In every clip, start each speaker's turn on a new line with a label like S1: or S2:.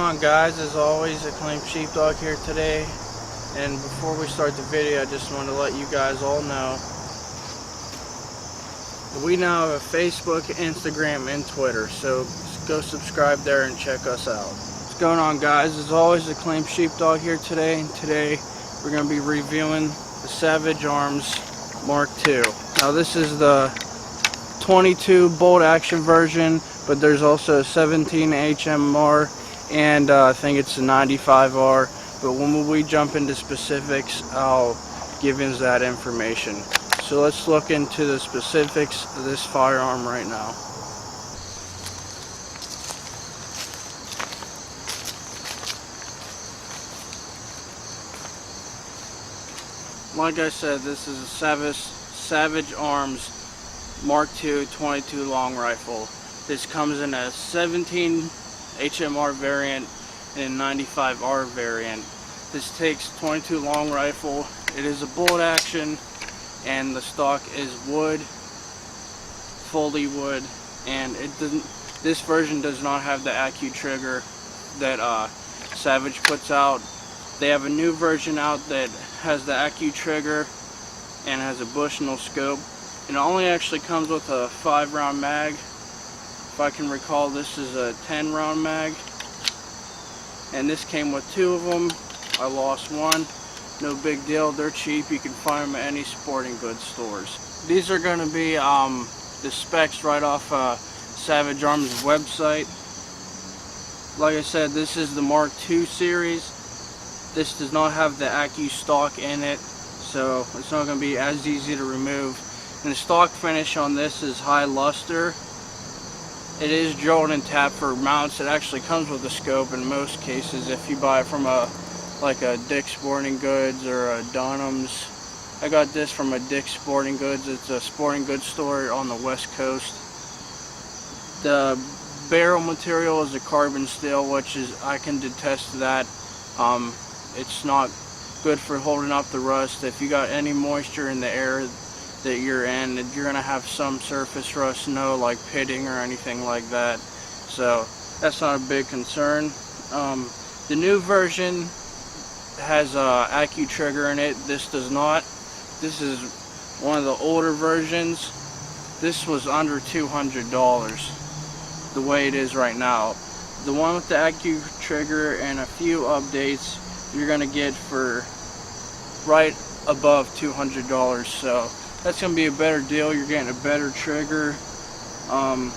S1: on, guys? As always, Acclaimed Sheepdog here today, and before we start the video, I just want to let you guys all know we now have a Facebook, Instagram, and Twitter, so go subscribe there and check us out. What's going on, guys? As always, Acclaimed Sheepdog here today, and today we're going to be reviewing the Savage Arms Mark II. Now this is the 22 bolt action version, but there's also a 17 HMR and I think it's a 95R, but when we jump into specifics, I'll give you that information. So let's look into the specifics of this firearm right now. Like I said, this is a Savage Arms Mark II 22 long rifle. This comes in a 17 HMR variant and a 95R variant. This takes 22 long rifle. It is a bolt action, and the stock is wood, fully wood, and it doesn't. This version does not have the Accu trigger that Savage puts out. They have a new version out that has the Accu trigger and has a Bushnell scope. And it only actually comes with a 5-round mag. If I can recall, this is a 10-round mag. And this came with 2 of them. I lost one. No big deal. They're cheap. You can find them at any sporting goods stores. These are going to be the specs right off Savage Arms' website. Like I said, this is the Mark II series. This does not have the Accu stock in it, so it's not going to be as easy to remove. And the stock finish on this is high luster. It is drilled and tapped for mounts. It actually comes with a scope in most cases if you buy it from like a Dick's Sporting Goods or a Dunham's. I got this from a Dick's Sporting Goods. It's a sporting goods store on the West Coast. The barrel material is a carbon steel, which is, I can attest to that. It's not good for holding up the rust. If you got any moisture in the air that you're in, you're going to have some surface rust, no like pitting or anything like that. So that's not a big concern. The new version has a Accu trigger in it. This does not. This is one of the older versions. This was under $200 the way it is right now. The one with the Accu trigger and a few updates you're gonna get for right above $200, so that's gonna be a better deal. You're getting a better trigger. The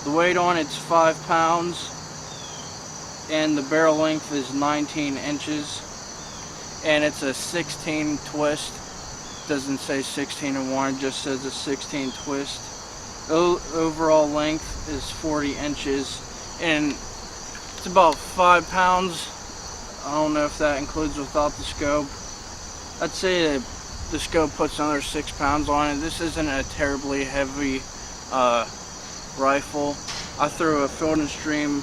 S1: weight on it's 5 pounds, and the barrel length is 19 inches, and it's a 16 twist. Doesn't say 16 and 1, it just says a 16 twist. Overall length is 40 inches, and it's about 5 pounds. I don't know if that includes without the scope. I'd say the scope puts another 6 pounds on it. This isn't a terribly heavy rifle. I threw a Field and Stream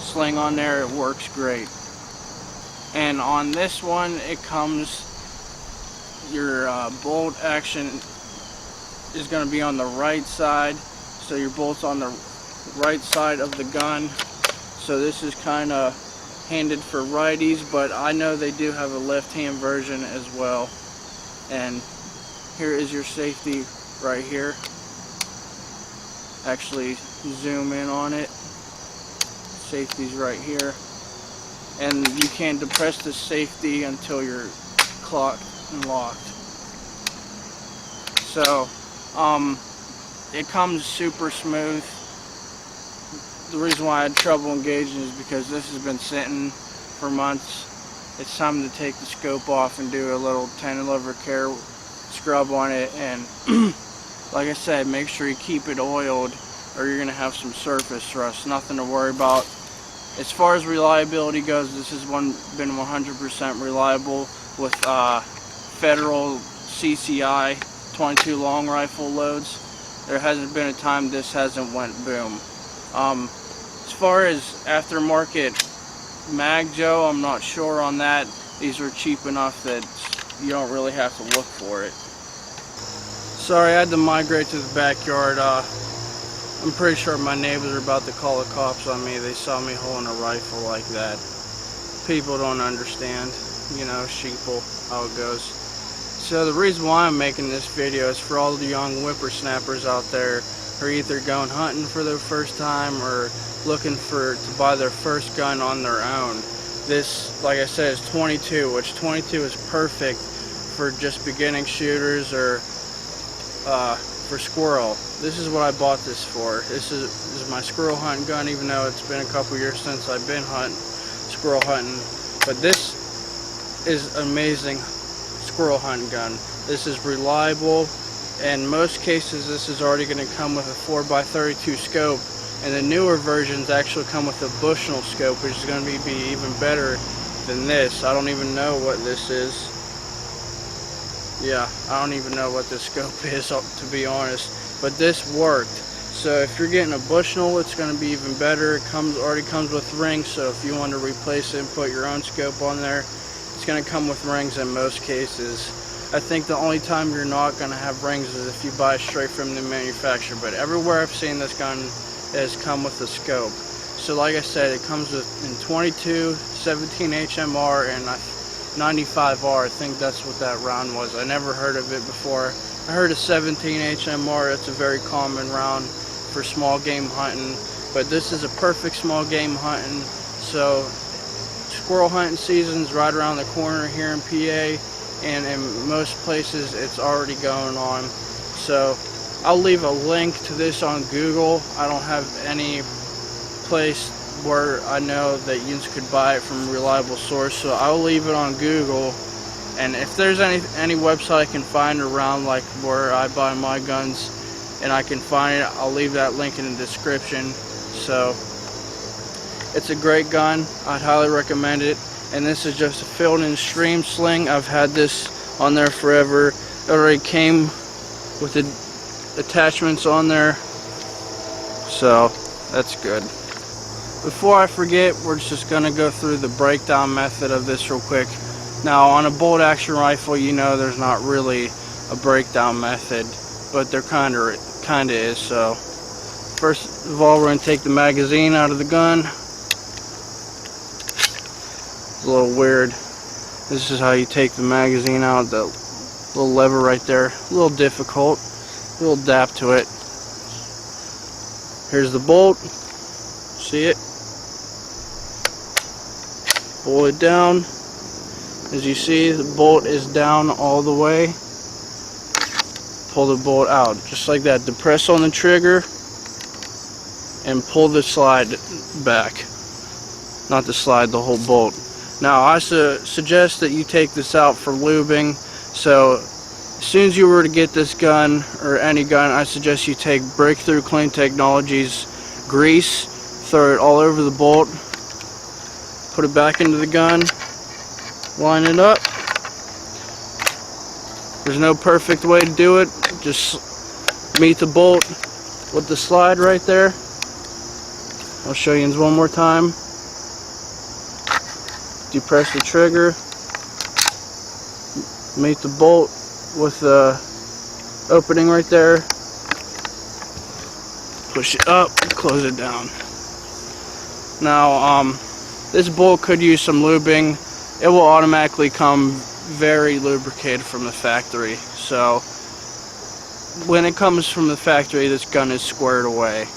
S1: sling on there. It works great. And on this one, it comes, your bolt action is going to be on the right side. So your bolt's on the right side of the gun. So this is kind of handed for righties, but I know they do have a left-hand version as well. And here is your safety right here. Actually zoom in on it. Safety's right here. And you can't depress the safety until you're clocked and locked. So it comes super smooth. The reason why I had trouble engaging is because this has been sitting for months. It's time to take the scope off and do a little tender care scrub on it. And like I said, make sure you keep it oiled or you're going to have some surface rust. Nothing to worry about. As far as reliability goes, this has been 100% reliable with federal CCI 22 long rifle loads. There hasn't been a time this hasn't went boom. As far as aftermarket mag, Joe, I'm not sure on that. These are cheap enough that you don't really have to look for it. Sorry, I had to migrate to the backyard. I'm pretty sure my neighbors are about to call the cops on me. They saw me holding a rifle like that. People don't understand, you know, sheeple, how it goes. So the reason why I'm making this video is for all the young whippersnappers out there who are either going hunting for their first time or looking to buy their first gun on their own. This, like I said, is 22, which 22 is perfect for just beginning shooters or for Squirrel. This is what I bought this for. This is my squirrel hunting gun, even though it's been a couple years since I've been squirrel hunting. But this is amazing squirrel hunting gun. This is reliable. In most cases, this is already going to come with a 4x32 scope, and the newer versions actually come with a Bushnell scope, which is going to be even better than this. I don't even know what this is. Yeah, I don't even know what this scope is, to be honest, but this worked. So if you're getting a Bushnell, it's going to be even better. It already comes with rings, so if you want to replace it and put your own scope on there, it's going to come with rings in most cases. I think the only time you're not going to have rings is if you buy straight from the manufacturer, but everywhere I've seen this gun has come with a scope. So like I said, it comes in 22, 17 HMR, and 95R. I think that's what that round was. I never heard of it before. I heard of 17 HMR. That's a very common round for small game hunting, but this is a perfect small game hunting. So squirrel hunting season's right around the corner here in PA, and in most places it's already going on. So I'll leave a link to this on Google. I don't have any place where I know that you could buy it from a reliable source, so I'll leave it on Google. And if there's any website I can find around like where I buy my guns and I can find it, I'll leave that link in the description. So it's a great gun. I'd highly recommend it. And this is just a filled-in stream sling. I've had this on there forever. It already came with the attachments on there, so that's good. Before I forget, we're just going to go through the breakdown method of this real quick. Now, on a bolt action rifle, you know there's not really a breakdown method, but there kind of is. So first of all, we're going to take the magazine out of the gun. It's a little weird. This is how you take the magazine out, the little lever right there. A little difficult, a little dap to it. Here's the bolt. See it? Pull it down. As you see, the bolt is down all the way. Pull the bolt out just like that. Depress on the trigger and pull the slide back. Not the slide, the whole bolt. Now I suggest that you take this out for lubing. So as soon as you were to get this gun or any gun, I suggest you take Breakthrough Clean Technologies grease, throw it all over the bolt, put it back into the gun, line it up. There's no perfect way to do it. Just meet the bolt with the slide right there. I'll show you one more time. Depress the trigger, meet the bolt with the opening right there, push it up, close it down. Now this bolt could use some lubing. It will automatically come very lubricated from the factory, so when it comes from the factory, this gun is squared away.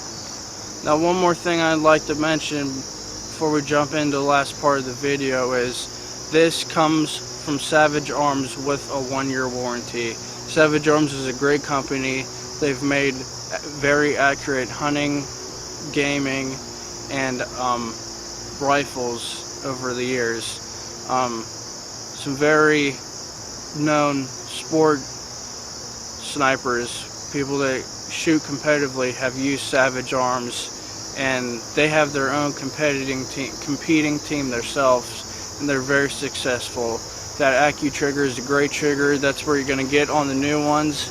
S1: Now one more thing I'd like to mention before we jump into the last part of the video is this comes from Savage Arms with a 1-year warranty. Savage Arms is a great company. They've made very accurate hunting, gaming, and rifles over the years. Some very known sport snipers, people that shoot competitively, have used Savage Arms, and they have their own competing team themselves, and they're very successful. That Accu trigger is a great trigger. That's where you're going to get on the new ones,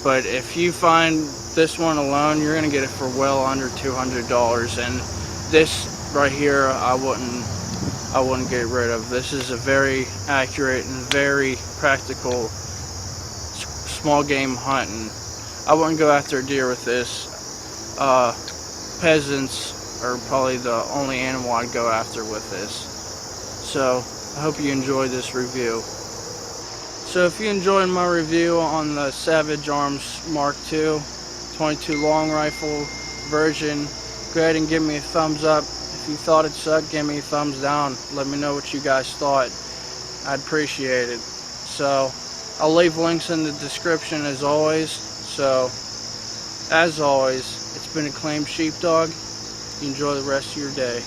S1: but if you find this one alone, you're going to get it for well under $200. And this right here, I wouldn't get rid of. This is a very accurate and very practical small game hunting I wouldn't go after a deer with this. Peasants are probably the only animal I'd go after with this. So I hope you enjoyed this review. So if you enjoyed my review on the Savage Arms Mark II 22 long rifle version, go ahead and give me a thumbs up. If you thought it sucked, give me a thumbs down. Let me know what you guys thought. I'd appreciate it. So I'll leave links in the description as always. So as always, it's been Acclaimed Sheepdog. You enjoy the rest of your day.